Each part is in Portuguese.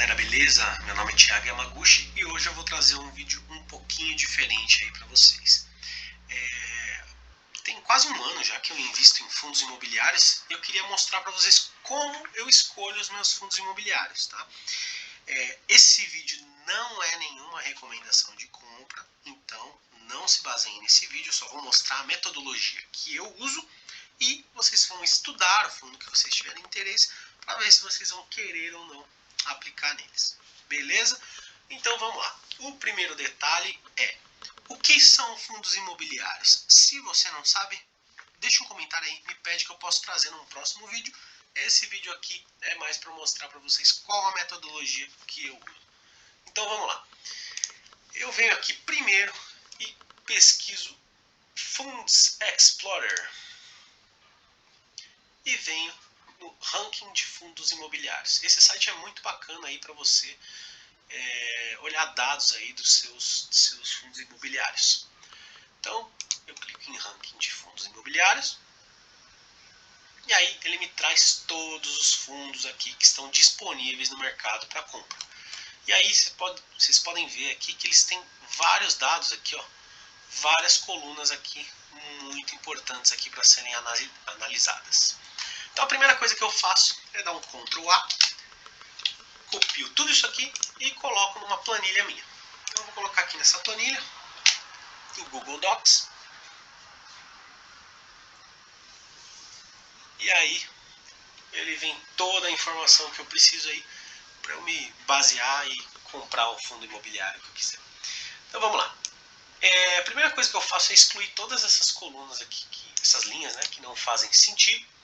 galera, beleza? Meu nome é Thiago Yamaguchi e hoje eu vou trazer um vídeo um pouquinho diferente aí para vocês. Tem quase um ano já que eu invisto em fundos imobiliários e eu queria mostrar para vocês como eu escolho os meus fundos imobiliários, tá? Esse vídeo não é nenhuma recomendação de compra, então não se baseiem nesse vídeo, eu só vou mostrar a metodologia que eu uso e vocês vão estudar o fundo que vocês tiverem interesse para ver se vocês vão querer ou não aplicar neles. Beleza? Então vamos lá. O primeiro detalhe é: o que são fundos imobiliários? Se você não sabe, deixa um comentário aí, me pede que eu posso trazer num próximo vídeo. Esse vídeo aqui é mais para mostrar para vocês qual a metodologia que eu uso. Então vamos lá. Eu venho aqui primeiro e pesquiso Funds Explorer e venho no ranking de fundos imobiliários. Esse site é muito bacana aí para você olhar dados aí dos seus fundos imobiliários. Então eu clico em ranking de fundos imobiliários e aí ele me traz todos os fundos aqui que estão disponíveis no mercado para compra. E aí vocês podem ver aqui que eles têm vários dados aqui, ó, várias colunas aqui muito importantes aqui para serem analisadas. Então a primeira coisa que eu faço é dar um Ctrl A, copio tudo isso aqui e coloco numa planilha minha. Então eu vou colocar aqui nessa planilha, no Google Docs. E aí ele vem toda a informação que eu preciso aí para eu me basear e comprar o fundo imobiliário que eu quiser. Então vamos lá. A primeira coisa que eu faço é excluir todas essas colunas aqui, essas linhas, né, que não fazem sentido.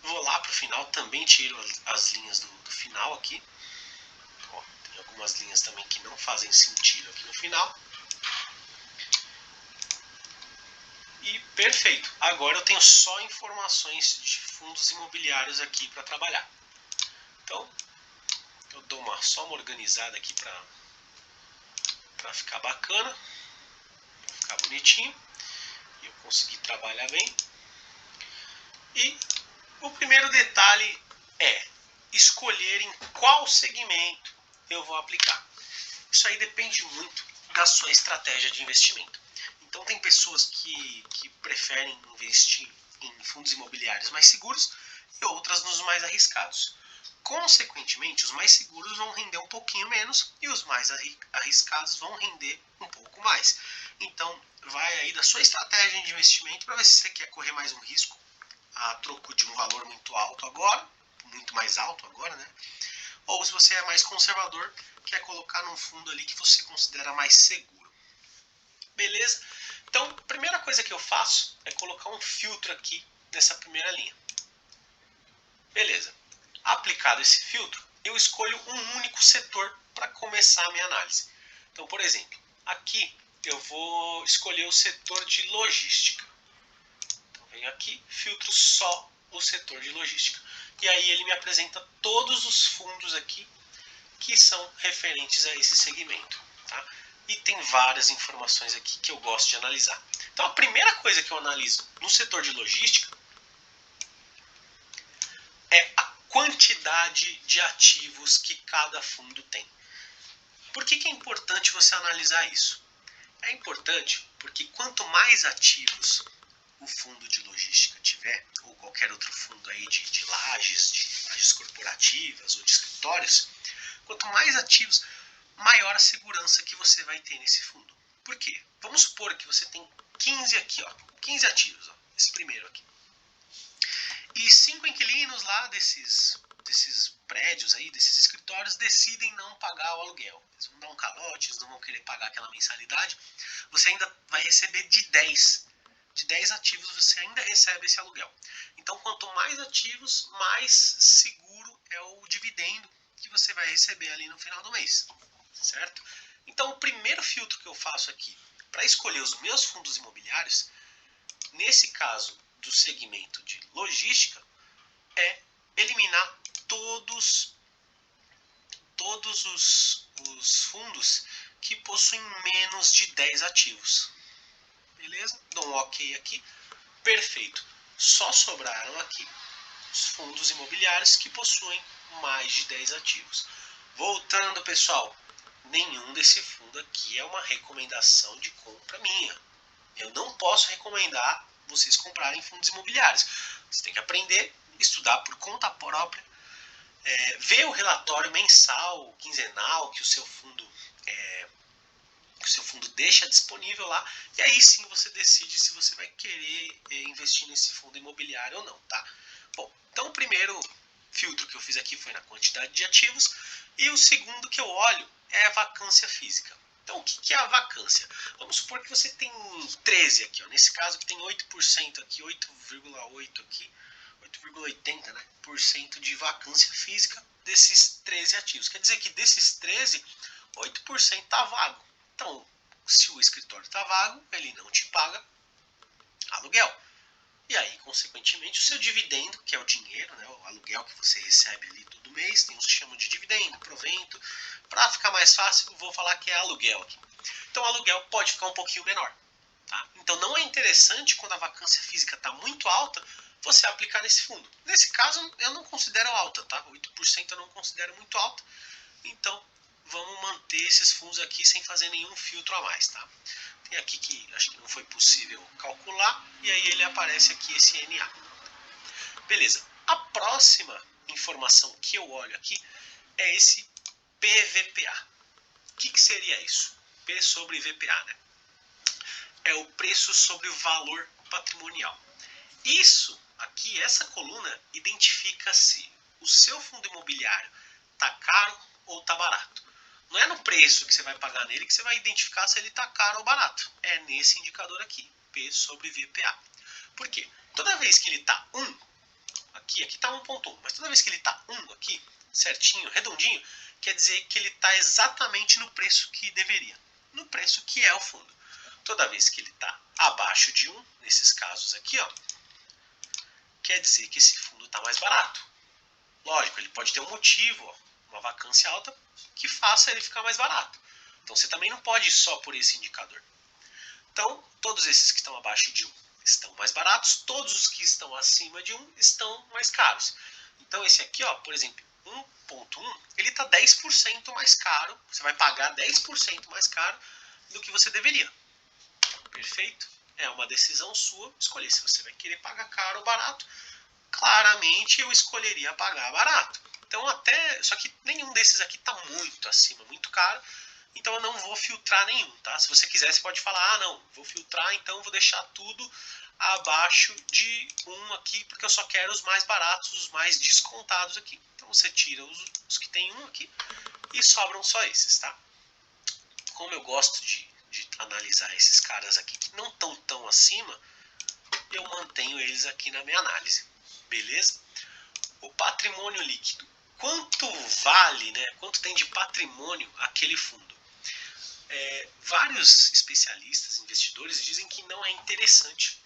Vou lá para o final, também tiro as linhas do final aqui. Ó, tem algumas linhas também que não fazem sentido aqui no final. E perfeito, agora eu tenho só informações de fundos imobiliários aqui para trabalhar. Então eu dou só uma organizada aqui para ficar bacana, para ficar bonitinho e eu conseguir trabalhar bem. E o primeiro detalhe é escolher em qual segmento eu vou aplicar. Isso aí depende muito da sua estratégia de investimento. Então tem pessoas que preferem investir em fundos imobiliários mais seguros e outras nos mais arriscados. Consequentemente, os mais seguros vão render um pouquinho menos e os mais arriscados vão render um pouco mais. Então vai aí da sua estratégia de investimento para ver se você quer correr mais um risco a troco de um valor muito alto agora, muito mais alto agora, né? Ou se você é mais conservador, quer colocar num fundo ali que você considera mais seguro. Beleza? Então, a primeira coisa que eu faço é colocar um filtro aqui nessa primeira linha. Beleza. Aplicado esse filtro, eu escolho um único setor para começar a minha análise. Então, por exemplo, aqui eu vou escolher o setor de logística. Então, venho aqui, filtro só o setor de logística. E aí ele me apresenta todos os fundos aqui que são referentes a esse segmento. Tá? E tem várias informações aqui que eu gosto de analisar. Então a primeira coisa que eu analiso no setor de logística é a quantidade de ativos que cada fundo tem. Por que é importante você analisar isso? É importante porque quanto mais ativos o fundo de logística tiver, ou qualquer outro fundo aí de lajes corporativas ou de escritórios, quanto mais ativos, maior a segurança que você vai ter nesse fundo. Por quê? Vamos supor que você tem 15 aqui, ó, 15 ativos, ó, esse primeiro aqui. E 5 inquilinos lá desses prédios aí, desses escritórios, decidem não pagar o aluguel. Eles vão dar um calote, eles não vão querer pagar aquela mensalidade. Você ainda vai receber de 10 ativos, você ainda recebe esse aluguel. Então, quanto mais ativos, mais seguro é o dividendo que você vai receber ali no final do mês, certo? Então, o primeiro filtro que eu faço aqui para escolher os meus fundos imobiliários, nesse caso do segmento de logística, é eliminar todos os fundos que possuem menos de 10 ativos. Beleza? Dou um OK aqui. Perfeito. Só sobraram aqui os fundos imobiliários que possuem mais de 10 ativos. Voltando, pessoal, nenhum desse fundo aqui é uma recomendação de compra minha. Eu não posso recomendar vocês comprarem fundos imobiliários. Você tem que aprender, estudar por conta própria, ver o relatório mensal, quinzenal que o seu fundo deixa disponível lá, e aí sim você decide se você vai querer investir nesse fundo imobiliário ou não, tá? Bom, então o primeiro filtro que eu fiz aqui foi na quantidade de ativos, e o segundo que eu olho é a vacância física. Então o que é a vacância? Vamos supor que você tem 13 aqui, ó. Nesse caso que tem 8% aqui, 8,8 aqui, 8,80%, né, por cento de vacância física desses 13 ativos. Quer dizer que desses 13, 8% está vago. Então, se o escritório está vago, ele não te paga aluguel. E aí, consequentemente, o seu dividendo, que é o dinheiro, né, o aluguel que você recebe ali todo mês, tem uns que chamam de dividendo, provento. Para ficar mais fácil, eu vou falar que é aluguel aqui. Então, o aluguel pode ficar um pouquinho menor. Tá? Então, não é interessante, quando a vacância física está muito alta, você aplicar nesse fundo. Nesse caso, eu não considero alta, tá? 8% eu não considero muito alta. Então, vamos manter esses fundos aqui sem fazer nenhum filtro a mais, tá? Tem aqui que acho que não foi possível calcular, e aí ele aparece aqui esse NA. Beleza. A próxima informação que eu olho aqui é esse PVPA. O que seria isso? P sobre VPA, né? É o preço sobre o valor patrimonial. Isso aqui, essa coluna, identifica se o seu fundo imobiliário está caro ou está barato. Não é no preço que você vai pagar nele que você vai identificar se ele está caro ou barato. É nesse indicador aqui, P sobre VPA. Por quê? Toda vez que ele está 1, aqui está 1.1, mas toda vez que ele está 1 aqui, certinho, redondinho, quer dizer que ele está exatamente no preço que deveria, no preço que é o fundo. Toda vez que ele está abaixo de 1, nesses casos aqui, ó, quer dizer que esse fundo está mais barato. Lógico, ele pode ter um motivo, ó, uma vacância alta, que faça ele ficar mais barato. Então você também não pode ir só por esse indicador. Então, todos esses que estão abaixo de 1 estão mais baratos, todos os que estão acima de 1 estão mais caros. Então esse aqui, ó, por exemplo, 1.1, ele está 10% mais caro, você vai pagar 10% mais caro do que você deveria. Perfeito? É uma decisão sua escolher se você vai querer pagar caro ou barato. Claramente eu escolheria pagar barato. Então só que nenhum desses aqui está muito acima, muito caro. Então eu não vou filtrar nenhum, tá? Se você quiser, você pode falar, não, vou filtrar, então vou deixar tudo abaixo de 1 aqui, porque eu só quero os mais baratos, os mais descontados aqui. Então você tira os que tem 1 aqui e sobram só esses, tá? Como eu gosto de analisar esses caras aqui que não estão tão acima, eu mantenho eles aqui na minha análise. Beleza? O patrimônio líquido. Quanto vale, né? Quanto tem de patrimônio aquele fundo? Vários especialistas, investidores, dizem que não é interessante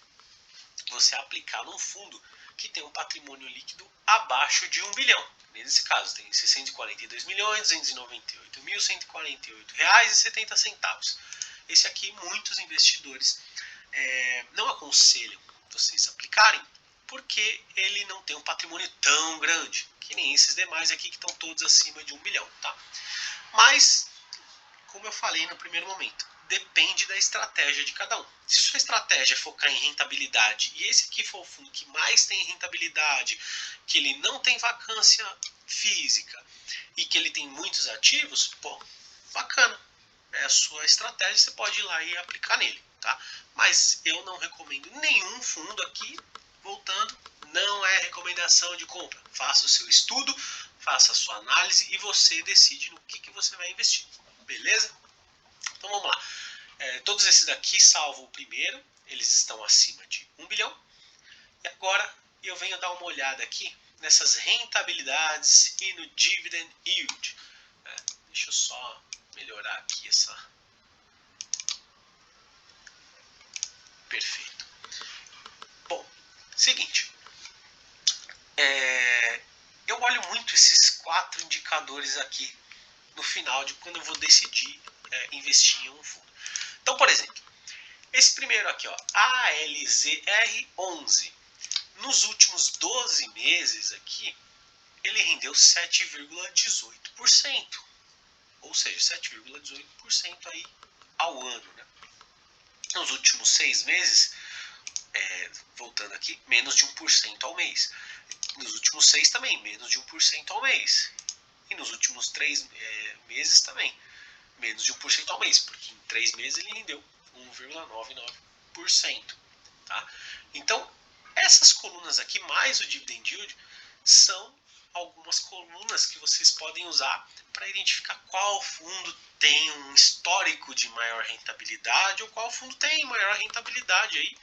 você aplicar num fundo que tem um patrimônio líquido abaixo de 1 bilhão. Nesse caso, tem 642.298.148,70. Esse aqui, muitos investidores não aconselham vocês aplicarem, porque ele não tem um patrimônio tão grande, que nem esses demais aqui que estão todos acima de 1 bilhão. Tá? Mas, como eu falei no primeiro momento, depende da estratégia de cada um. Se sua estratégia é focar em rentabilidade, e esse aqui for o fundo que mais tem rentabilidade, que ele não tem vacância física e que ele tem muitos ativos, pô, bacana. É a sua estratégia, você pode ir lá e aplicar nele. Tá? Mas eu não recomendo nenhum fundo aqui, voltando, não é recomendação de compra. Faça o seu estudo, faça a sua análise e você decide no que você vai investir. Beleza? Então vamos lá. Todos esses daqui, salvo o primeiro, eles estão acima de 1 bilhão. E agora eu venho dar uma olhada aqui nessas rentabilidades e no dividend yield. Deixa eu só melhorar aqui essa. Perfeito. Bom, seguinte. Eu olho muito esses 4 indicadores aqui no final de quando eu vou decidir investir em um fundo. Então, por exemplo, esse primeiro aqui, ó, ALZR11. Nos últimos 12 meses aqui, ele rendeu 7,18%. Ou seja, 7,18% aí ao ano, né? Nos últimos 6 meses, voltando aqui, menos de 1% ao mês. Nos últimos 6 também, menos de 1% ao mês. E nos últimos 3 meses também, menos de 1% ao mês, porque em 3 meses ele rendeu 1,99%. Tá? Então, essas colunas aqui, mais o dividend yield, são algumas colunas que vocês podem usar para identificar qual fundo tem um histórico de maior rentabilidade ou qual fundo tem maior rentabilidade aí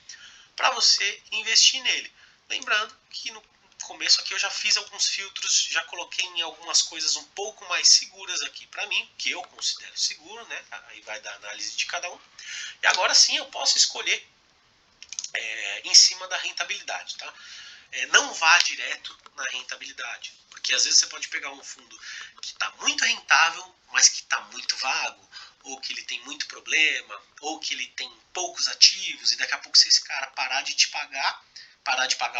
para você investir nele. Lembrando que no começo aqui eu já fiz alguns filtros, já coloquei em algumas coisas um pouco mais seguras aqui para mim, que eu considero seguro, né? Aí vai da análise de cada um. E agora sim eu posso escolher em cima da rentabilidade, tá? Não vá direto na rentabilidade, porque às vezes você pode pegar um fundo que está muito rentável, mas que está muito vago, ou que ele tem muito problema, ou que ele tem poucos ativos, e daqui a pouco se esse cara parar de pagar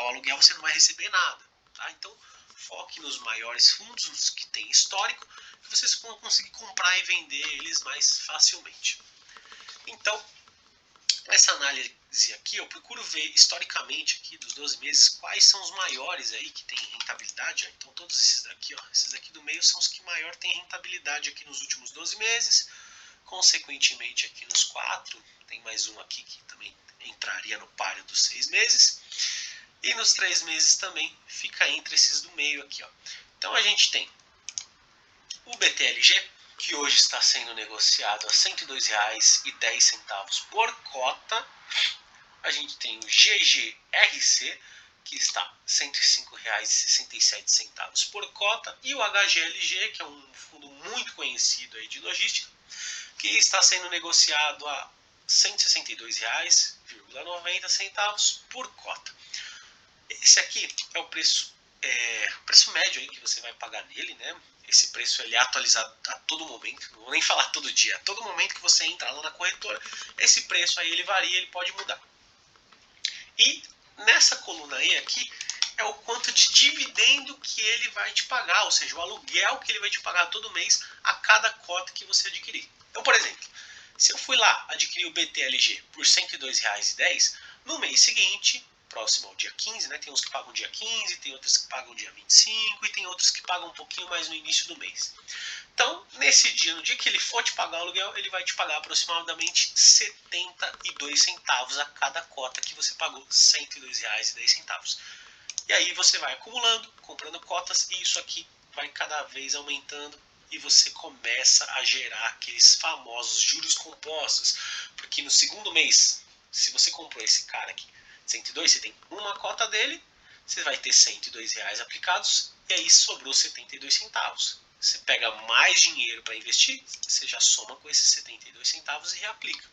o aluguel, você não vai receber nada. Tá? Então, foque nos maiores fundos, nos que tem histórico, que vocês vão conseguir comprar e vender eles mais facilmente. Então, nessa análise aqui, eu procuro ver historicamente aqui dos 12 meses quais são os maiores aí que tem rentabilidade. Então todos esses daqui, ó, esses daqui do meio são os que maior tem rentabilidade aqui nos últimos 12 meses. Consequentemente aqui nos 4, tem mais um aqui que também entraria no páreo dos 6 meses. E nos 3 meses também fica entre esses do meio aqui, ó. Então a gente tem o BTLG, que hoje está sendo negociado a R$ 102,10 por cota. A gente tem o GGRC, que está R$ 105,67 por cota. E o HGLG, que é um fundo muito conhecido aí de logística, que está sendo negociado a R$ 162,90 por cota. Esse aqui é o preço médio aí que você vai pagar nele, né? Esse preço ele é atualizado a todo momento, não vou nem falar todo dia, a todo momento que você entra lá na corretora, esse preço aí ele varia, ele pode mudar. E nessa coluna aí aqui é o quanto de dividendo que ele vai te pagar, ou seja, o aluguel que ele vai te pagar todo mês a cada cota que você adquirir. Então, por exemplo, se eu fui lá adquirir o BTLG por R$ 102,10, no mês seguinte, próximo ao dia 15, né? Tem uns que pagam dia 15, tem outros que pagam dia 25 e tem outros que pagam um pouquinho mais no início do mês. Então, nesse dia, no dia que ele for te pagar o aluguel, ele vai te pagar aproximadamente 72 centavos a cada cota que você pagou, R$ 102,10. E aí você vai acumulando, comprando cotas e isso aqui vai cada vez aumentando e você começa a gerar aqueles famosos juros compostos. Porque no segundo mês, se você comprou esse cara aqui, 102, você tem uma cota dele, você vai ter R$ 102 aplicados e aí sobrou 72 centavos. Você pega mais dinheiro para investir, você já soma com esses 72 centavos e reaplica.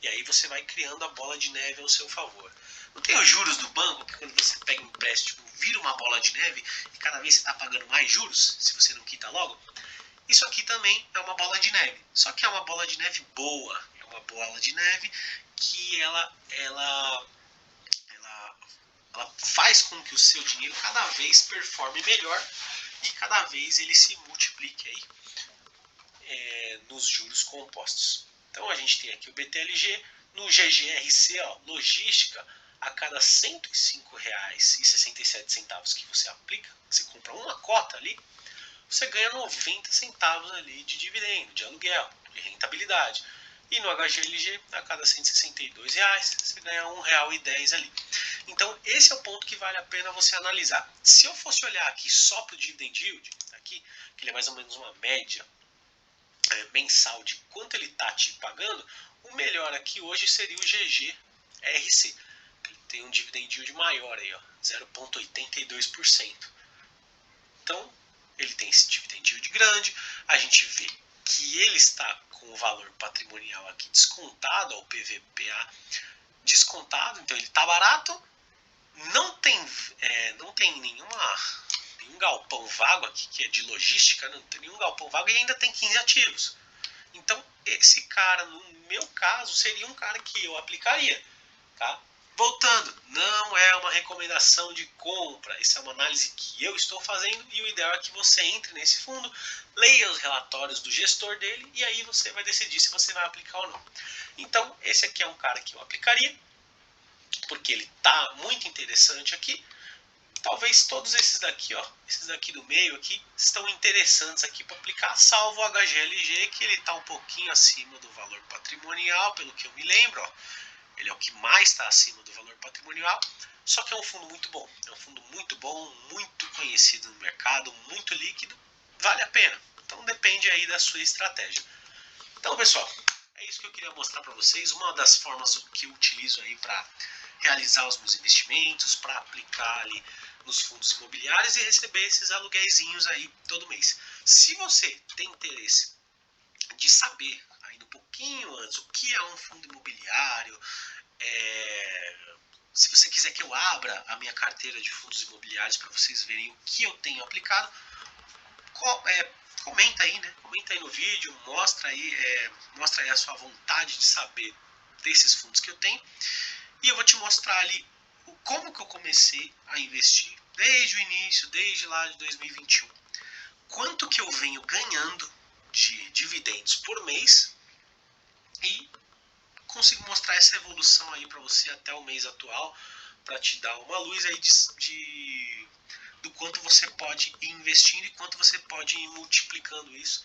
E aí você vai criando a bola de neve ao seu favor. Não tem os juros do banco, que quando você pega um empréstimo, vira uma bola de neve e cada vez você está pagando mais juros, se você não quita logo? Isso aqui também é uma bola de neve. Só que é uma bola de neve boa. É uma bola de neve que ela faz com que o seu dinheiro cada vez performe melhor e cada vez ele se multiplique aí nos juros compostos. Então a gente tem aqui o BTLG, no GGRC, ó, logística, a cada R$ 105,67 que você aplica, você compra uma cota ali, você ganha 90 centavos ali de dividendo, de aluguel, de rentabilidade. E no HGLG, a cada R$ 162, você ganha R$ 1,10 ali. Então, esse é o ponto que vale a pena você analisar. Se eu fosse olhar aqui só para o dividend yield, aqui, que ele é mais ou menos uma média mensal de quanto ele está te pagando, o melhor aqui hoje seria o GGRC. Ele tem um dividend yield maior aí, ó, 0,82%. Então, ele tem esse dividend yield grande, a gente vê que ele está com o valor patrimonial aqui descontado, ao PVPA descontado, então ele está barato, não tem nenhum galpão vago aqui que é de logística, não tem nenhum galpão vago e ainda tem 15 ativos. Então esse cara, no meu caso, seria um cara que eu aplicaria, tá? Voltando, não é uma recomendação de compra, isso é uma análise que eu estou fazendo e o ideal é que você entre nesse fundo, leia os relatórios do gestor dele e aí você vai decidir se você vai aplicar ou não. Então, esse aqui é um cara que eu aplicaria, porque ele está muito interessante aqui. Talvez todos esses daqui, ó, esses daqui do meio aqui, estão interessantes aqui para aplicar, salvo o HGLG, que ele está um pouquinho acima do valor patrimonial, pelo que eu me lembro, ó. Ele é o que mais está acima do valor patrimonial, só que é um fundo muito bom. É um fundo muito bom, muito conhecido no mercado, muito líquido, vale a pena. Então depende aí da sua estratégia. Então, pessoal, é isso que eu queria mostrar para vocês. Uma das formas que eu utilizo aí para realizar os meus investimentos, para aplicar ali nos fundos imobiliários e receber esses aluguéizinhos aí todo mês. Se você tem interesse de saber ainda um pouquinho antes o que é um fundo imobiliário, se você quiser que eu abra a minha carteira de fundos imobiliários para vocês verem o que eu tenho aplicado, comenta aí, né? Comenta aí no vídeo, mostra aí a sua vontade de saber desses fundos que eu tenho. E eu vou te mostrar ali como que eu comecei a investir desde o início, desde lá de 2021. Quanto que eu venho ganhando de dividendos por mês e consigo mostrar essa evolução aí para você até o mês atual, para te dar uma luz aí do quanto você pode ir investindo e quanto você pode ir multiplicando isso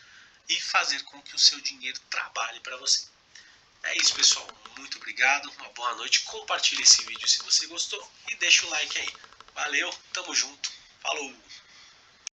e fazer com que o seu dinheiro trabalhe para você. É isso, pessoal. Muito obrigado, uma boa noite. Compartilhe esse vídeo se você gostou e deixa o like aí. Valeu, tamo junto. Falou!